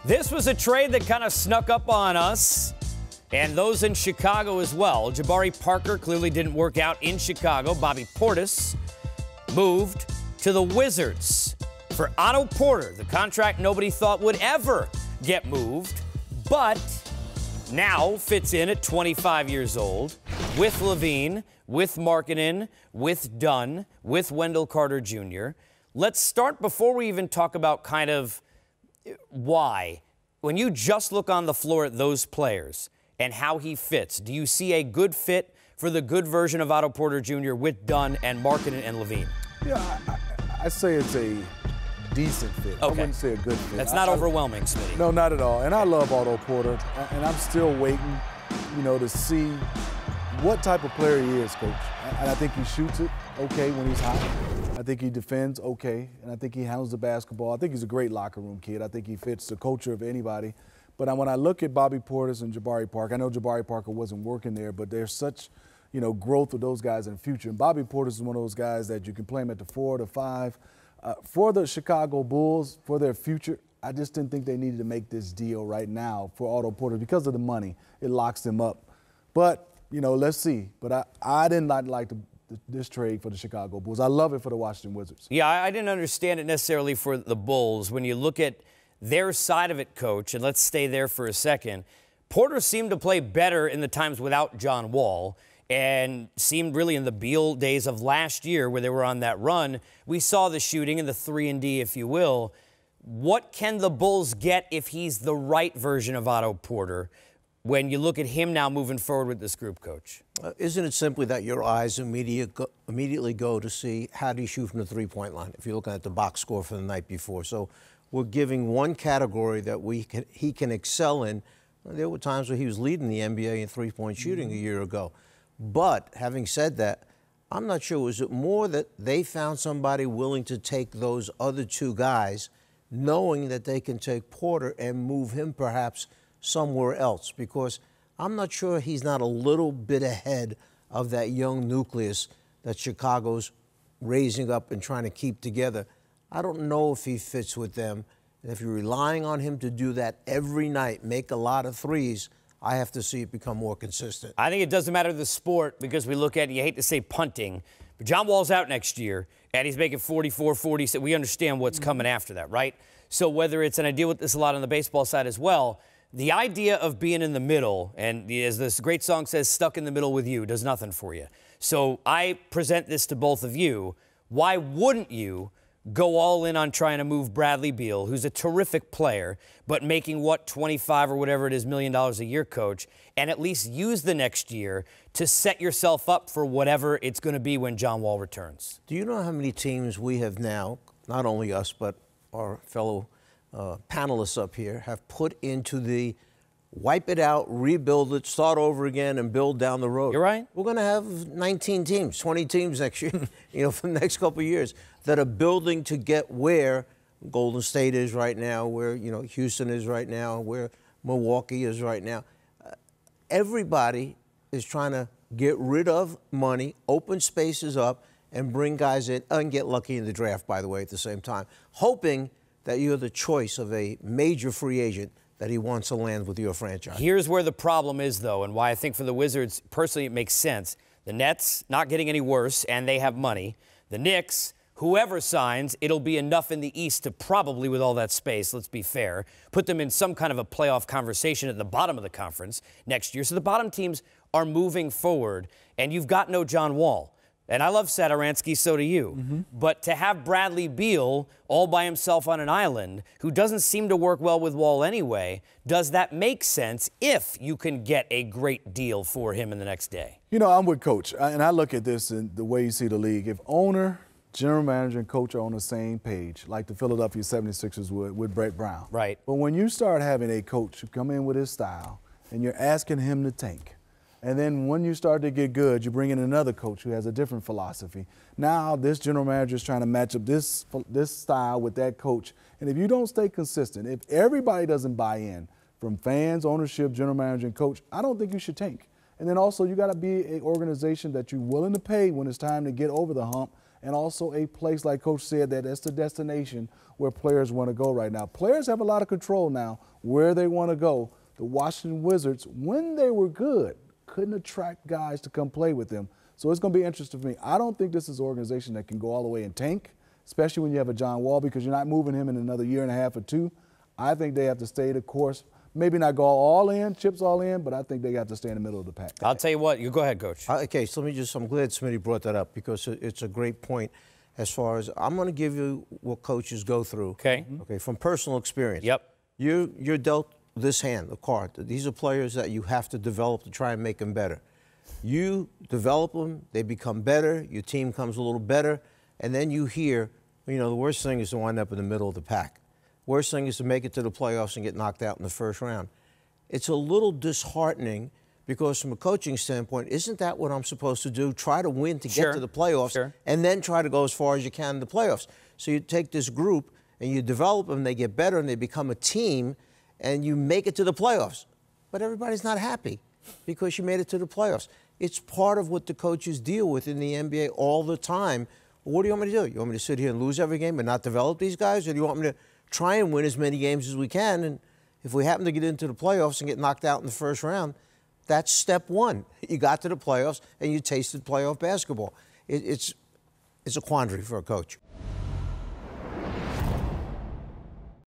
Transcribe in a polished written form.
This was a trade that kind of snuck up on us and those in Chicago as well. Jabari Parker clearly didn't work out in Chicago. Bobby Portis moved to the Wizards for Otto Porter, the contract nobody thought would ever get moved, but now fits in at 25 years old with Levine, with Markkanen, with Dunn, with Wendell Carter Jr. Let's start before we even talk about kind of why. When you just look on the floor at those players and how he fits, do you see a good fit for the good version of Otto Porter Jr. with Dunn and Markkanen and Levine? Yeah, I say it's a decent fit. Okay. I wouldn't say a good fit. That's not overwhelming, Smitty. No, not at all. And I love Otto Porter, and I'm still waiting, to see what type of player he is, Coach. And I think he shoots it okay when he's hot. I think he defends okay, and I think he handles the basketball. I think he's a great locker room kid. I think he fits the culture of anybody. But when I look at Bobby Portis and Jabari Parker, I know Jabari Parker wasn't working there, but there's such, growth with those guys in the future. And Bobby Portis is one of those guys that you can play him at the 4, the 5. For the Chicago Bulls, for their future, I just didn't think they needed to make this deal right now for Otto Porter because of the money. It locks them up. But, let's see. But I did not like this trade for the Chicago Bulls. I love it for the Washington Wizards. Yeah, I didn't understand it necessarily for the Bulls. When you look at their side of it, Coach, and let's stay there for a second, Porter seemed to play better in the times without John Wall and seemed really in the Beal days of last year where they were on that run. We saw the shooting and the 3-and-D, if you will. What can the Bulls get if he's the right version of Otto Porter when you look at him now moving forward with this group, Coach? Isn't it simply that your eyes immediately go to see how do you shoot from the three-point line if you're looking at the box score for the night before? So we're giving one category that he can excel in. There were times where he was leading the NBA in three-point shooting a year ago. But having said that, I'm not sure, was it more that they found somebody willing to take those other two guys, knowing that they can take Porter and move him perhaps somewhere else? Because I'm not sure he's not a little bit ahead of that young nucleus that Chicago's raising up and trying to keep together. I don't know if he fits with them. And if you're relying on him to do that every night, make a lot of threes, I have to see it become more consistent. I think it doesn't matter the sport because we look at, you hate to say punting, but John Wall's out next year, and he's making 44, 46. We understand what's coming after that, right? So whether it's, and I deal with this a lot on the baseball side as well, the idea of being in the middle, and as this great song says, stuck in the middle with you, does nothing for you. So I present this to both of you. Why wouldn't you go all in on trying to move Bradley Beal, who's a terrific player, but making, 25 or whatever it is, $1 million a year, Coach, and at least use the next year to set yourself up for whatever it's going to be when John Wall returns? Do you know how many teams we have now, not only us, but our fellow panelists up here, have put into the wipe it out, rebuild it, start over again, and build down the road? You're right. We're going to have 19 teams, 20 teams next year, for the next couple of years that are building to get where Golden State is right now, where, Houston is right now, where Milwaukee is right now. Everybody is trying to get rid of money, open spaces up, and bring guys in, and get lucky in the draft, by the way, at the same time, hoping that you're the choice of a major free agent that he wants to land with your franchise. Here's where the problem is, though, and why I think for the Wizards, personally, it makes sense. The Nets not getting any worse, and they have money. The Knicks, whoever signs, it'll be enough in the East to probably, with all that space, let's be fair, put them in some kind of a playoff conversation at the bottom of the conference next year. So the bottom teams are moving forward, and you've got no John Wall. And I love Satoransky, so do you. Mm-hmm. But to have Bradley Beal all by himself on an island, who doesn't seem to work well with Wall anyway, does that make sense if you can get a great deal for him in the next day? I'm with Coach, and I look at this in the way you see the league. If owner, general manager, and coach are on the same page, like the Philadelphia 76ers would with Brett Brown. Right. But when you start having a coach who come in with his style, and you're asking him to tank, and then when you start to get good, you bring in another coach who has a different philosophy. Now this general manager is trying to match up this style with that coach. And if you don't stay consistent, if everybody doesn't buy in, from fans, ownership, general manager, and coach, I don't think you should tank. And then also you got to be an organization that you're willing to pay when it's time to get over the hump and also a place, like Coach said, that's the destination where players want to go right now. Players have a lot of control now where they want to go. The Washington Wizards, when they were good, couldn't attract guys to come play with them. So it's going to be interesting for me. I don't think this is an organization that can go all the way and tank, especially when you have a John Wall, because you're not moving him in another year and a half or two. I think they have to stay the course. Maybe not go all in, chips all in, but I think they got to stay in the middle of the pack. I'll tell you what. You go ahead, Coach. Okay, so I'm glad Smitty brought that up because it's a great point as far as I'm going to give you what coaches go through. Okay. Okay, from personal experience. Yep. You're dealt this hand, the card. These are players that you have to develop to try and make them better. You develop them, they become better, your team comes a little better, and then you hear, the worst thing is to wind up in the middle of the pack. Worst thing is to make it to the playoffs and get knocked out in the first round. It's a little disheartening because from a coaching standpoint, isn't that what I'm supposed to do? Try to win to get to the playoffs and then try to go as far as you can in the playoffs. So you take this group and you develop them, they get better and they become a team and you make it to the playoffs. But everybody's not happy because you made it to the playoffs. It's part of what the coaches deal with in the NBA all the time. What do you want me to do? You want me to sit here and lose every game and not develop these guys? Or do you want me to try and win as many games as we can? And if we happen to get into the playoffs and get knocked out in the first round, that's step one. You got to the playoffs and you tasted playoff basketball. It's a quandary for a coach.